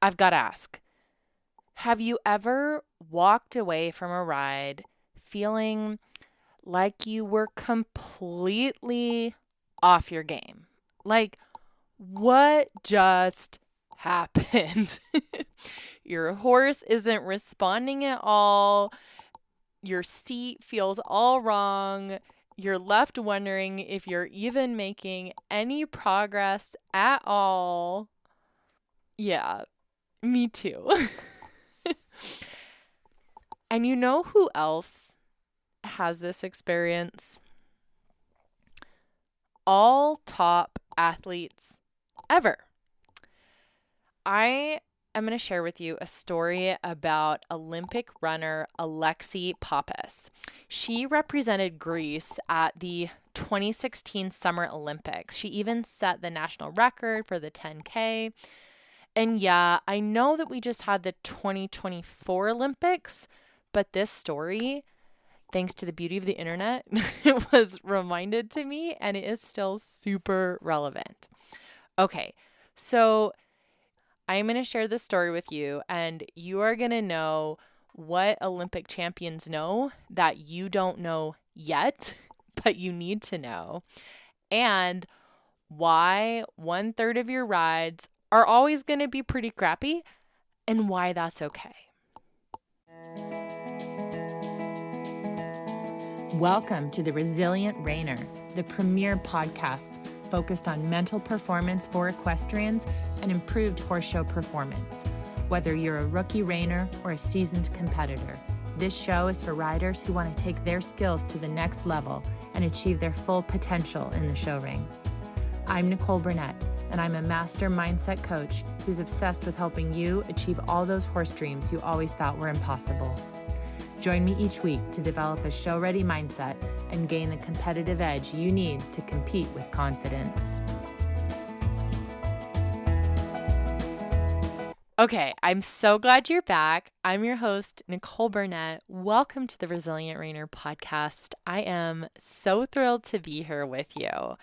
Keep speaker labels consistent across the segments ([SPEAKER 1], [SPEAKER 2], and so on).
[SPEAKER 1] I've got to ask, have you ever walked away from a ride feeling like you were completely off your game? Like, what just happened? Your horse isn't responding at all. Your seat feels all wrong. You're left wondering if you're even making any progress at all. Yeah, me too. And you know who else has this experience? All top athletes ever. I am going to share with you a story about Olympic runner Alexi Pappas. She represented Greece at the 2016 Summer Olympics. She even set the national record for the 10K. And yeah, I know that we just had the 2024 Olympics, but this story, thanks to the beauty of the internet, it was reminded to me and it is still super relevant. Okay, so I'm going to share this story with you, and you are going to know what Olympic champions know that you don't know yet, but you need to know, and why 1/3 of your rides are always going to be pretty crappy, and why that's okay. Welcome to the Resilient Reiner, the premier podcast focused on mental performance for equestrians and improved horse show performance. Whether you're a rookie reiner or a seasoned competitor, this show is for riders who want to take their skills to the next level and achieve their full potential in the show ring. I'm Nicole Burnett, and I'm a master mindset coach who's obsessed with helping you achieve all those horse dreams you always thought were impossible. Join me each week to develop a show-ready mindset and gain the competitive edge you need to compete with confidence. Okay, I'm so glad you're back. I'm your host, Nicole Burnett. Welcome to the Resilient Reiner podcast. I am so thrilled to be here with you.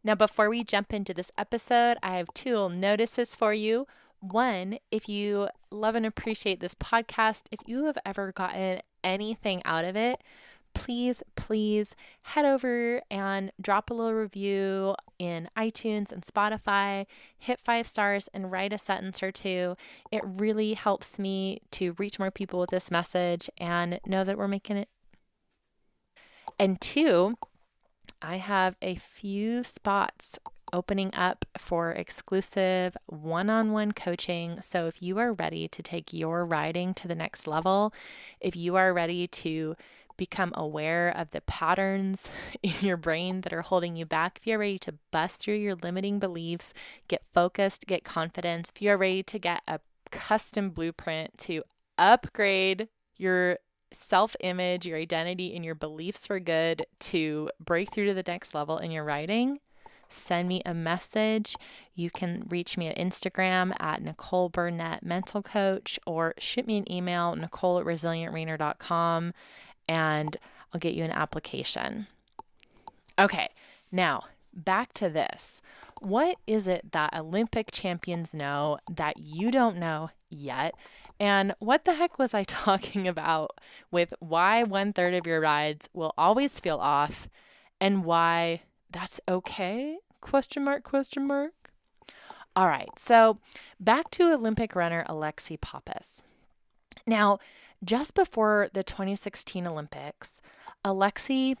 [SPEAKER 1] Now, before we jump into this episode, I have two little notices for you. One, if you love and appreciate this podcast, if you have ever gotten anything out of it, please head over and drop a little review in iTunes and Spotify, hit 5 stars and write a sentence or two. It really helps me to reach more people with this message and know that we're making it. And two, I have a few spots opening up for exclusive one-on-one coaching. So if you are ready to take your riding to the next level, if you are ready to become aware of the patterns in your brain that are holding you back, if you're ready to bust through your limiting beliefs, get focused, get confidence, if you're ready to get a custom blueprint to upgrade your self-image, your identity, and your beliefs for good to break through to the next level in your writing, send me a message. You can reach me at Instagram at Nicole Burnett Mental Coach, or shoot me an email, nicole@resilientreiner.com, and I'll get you an application. Okay, now back to this. What is it that Olympic champions know that you don't know yet? And what the heck was I talking about with why 1/3 of your rides will always feel off and why that's okay? Question mark, question mark. All right, so back to Olympic runner Alexi Pappas. Now, just before the 2016 Olympics, Alexi,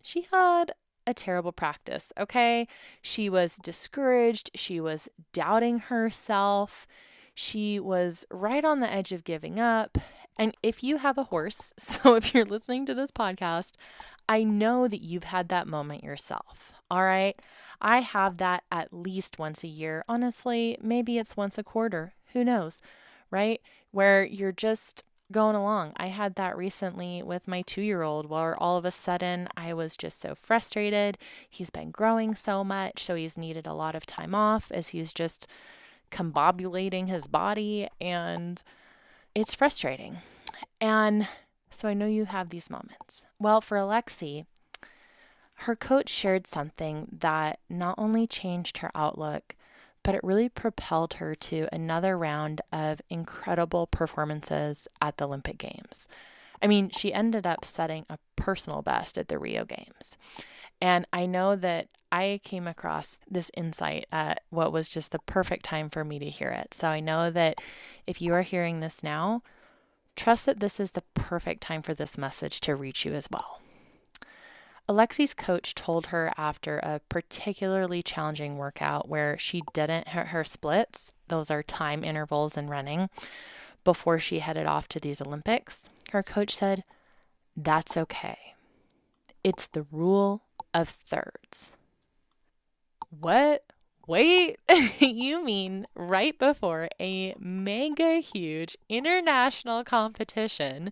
[SPEAKER 1] she had a terrible practice, okay? She was discouraged. She was doubting herself. She was right on the edge of giving up. And if you have a horse, so if you're listening to this podcast, I know that you've had that moment yourself. All right. I have that at least once a year. Honestly, maybe it's once a quarter. Who knows? Right? Where you're just going along. I had that recently with my 2-year-old where all of a sudden I was just so frustrated. He's been growing so much, so he's needed a lot of time off as he's just combobulating his body, and it's frustrating. And so I know you have these moments. Well, for Alexi, her coach shared something that not only changed her outlook, but it really propelled her to another round of incredible performances at the Olympic Games. I mean, she ended up setting a personal best at the Rio Games. And I know that I came across this insight at what was just the perfect time for me to hear it. So I know that if you are hearing this now, trust that this is the perfect time for this message to reach you as well. Alexi's coach told her after a particularly challenging workout where she didn't hit her splits, those are time intervals in running, before she headed off to these Olympics, her coach said, "That's okay. It's the rule of thirds." What? Wait, you mean right before a mega huge international competition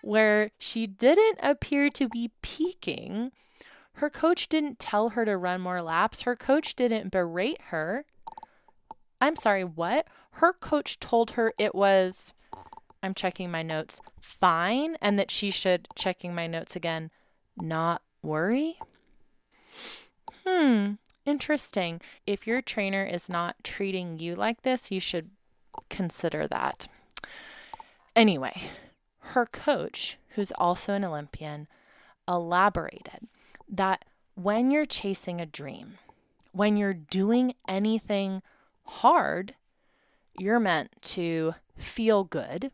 [SPEAKER 1] where she didn't appear to be peaking, her coach didn't tell her to run more laps. Her coach didn't berate her. I'm sorry, what? Her coach told her it was, I'm checking my notes, fine, and that she should, checking my notes again, not worry? Interesting. If your trainer is not treating you like this, you should consider that. Anyway, her coach, who's also an Olympian, elaborated that when you're chasing a dream, when you're doing anything hard, you're meant to feel good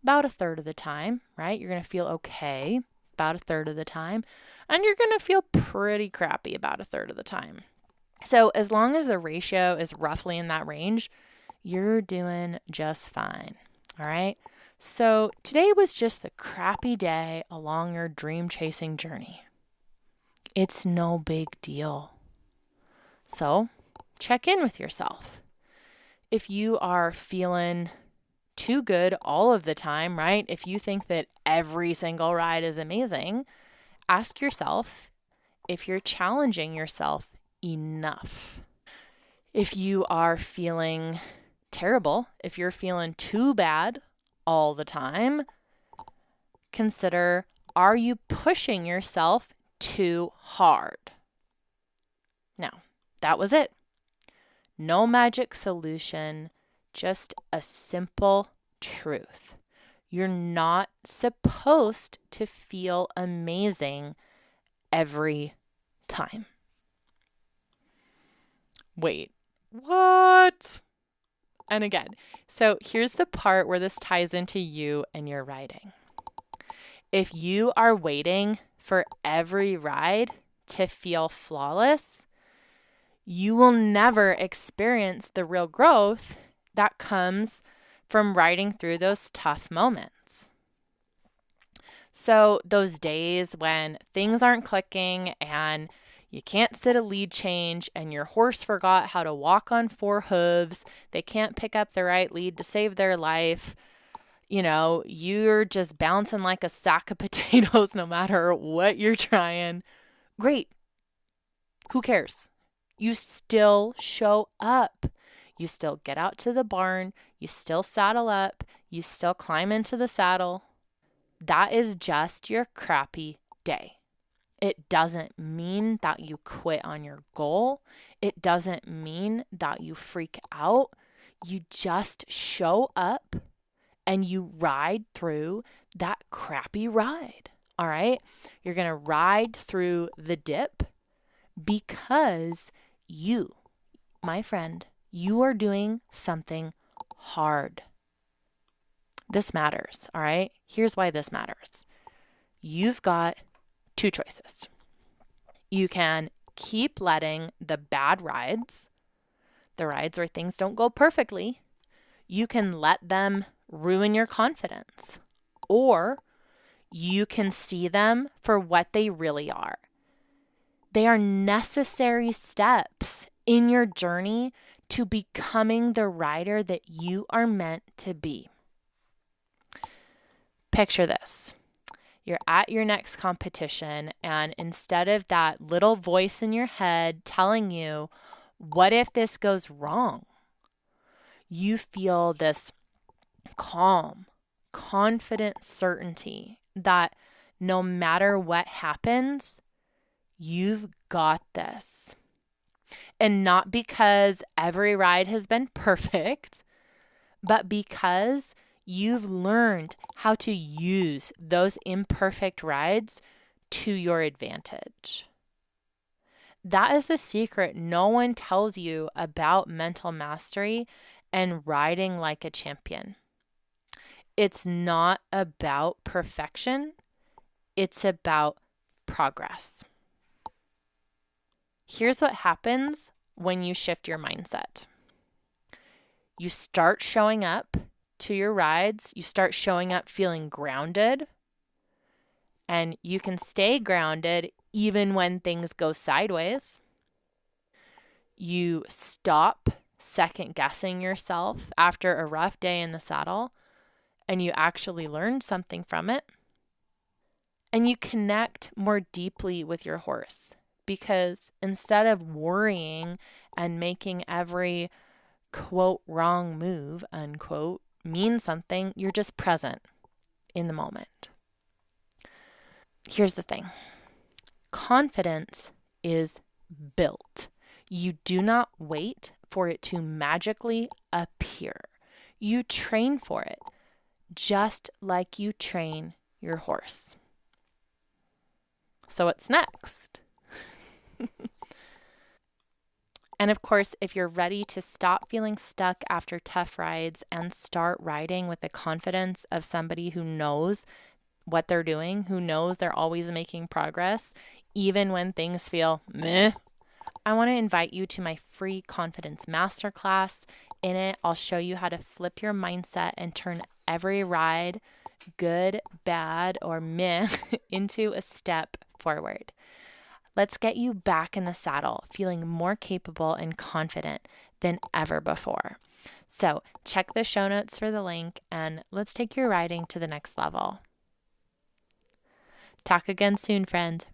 [SPEAKER 1] about a third of the time, right? You're going to feel okay about a third of the time, and you're going to feel pretty crappy about a third of the time. So as long as the ratio is roughly in that range, you're doing just fine. All right. So today was just the crappy day along your dream chasing journey. It's no big deal. So check in with yourself. If you are feeling too good all of the time, right? If you think that every single ride is amazing, ask yourself if you're challenging yourself enough. If you are feeling terrible, if you're feeling too bad all the time, consider, are you pushing yourself too hard? Now, that was it. No magic solution, just a simple truth. You're not supposed to feel amazing every time. Wait, what? And again, so here's the part where this ties into you and your riding. If you are waiting for every ride to feel flawless, you will never experience the real growth that comes from riding through those tough moments. So those days when things aren't clicking and you can't sit a lead change and your horse forgot how to walk on four hooves, they can't pick up the right lead to save their life, you're just bouncing like a sack of potatoes no matter what you're trying. Great. Who cares? You still show up. You still get out to the barn. You still saddle up. You still climb into the saddle. That is just your crappy day. It doesn't mean that you quit on your goal. It doesn't mean that you freak out. You just show up and you ride through that crappy ride. All right? You're going to ride through the dip because you, my friend, you are doing something hard. This matters, all right? Here's why this matters. You've got two choices. You can keep letting the bad rides, the rides where things don't go perfectly, you can let them ruin your confidence, or you can see them for what they really are. They are necessary steps in your journey to becoming the rider that you are meant to be. Picture this. You're at your next competition, and instead of that little voice in your head telling you, what if this goes wrong? You feel this calm, confident certainty that no matter what happens, you've got this. And not because every ride has been perfect, but because you've learned how to use those imperfect rides to your advantage. That is the secret no one tells you about mental mastery and riding like a champion. It's not about perfection, it's about progress. Here's what happens when you shift your mindset. You start showing up to your rides, you start showing up feeling grounded, and you can stay grounded even when things go sideways. You stop second guessing yourself after a rough day in the saddle, and you actually learn something from it. And you connect more deeply with your horse, because instead of worrying and making every quote wrong move, unquote, mean something, you're just present in the moment. Here's the thing. Confidence is built. You do not wait for it to magically appear. You train for it, just like you train your horse. So what's next? And of course, if you're ready to stop feeling stuck after tough rides and start riding with the confidence of somebody who knows what they're doing, who knows they're always making progress, even when things feel meh, I want to invite you to my free confidence masterclass. In it, I'll show you how to flip your mindset and turn every ride, good, bad, or meh, into a step forward. Let's get you back in the saddle, feeling more capable and confident than ever before. So check the show notes for the link, and let's take your riding to the next level. Talk again soon, friends.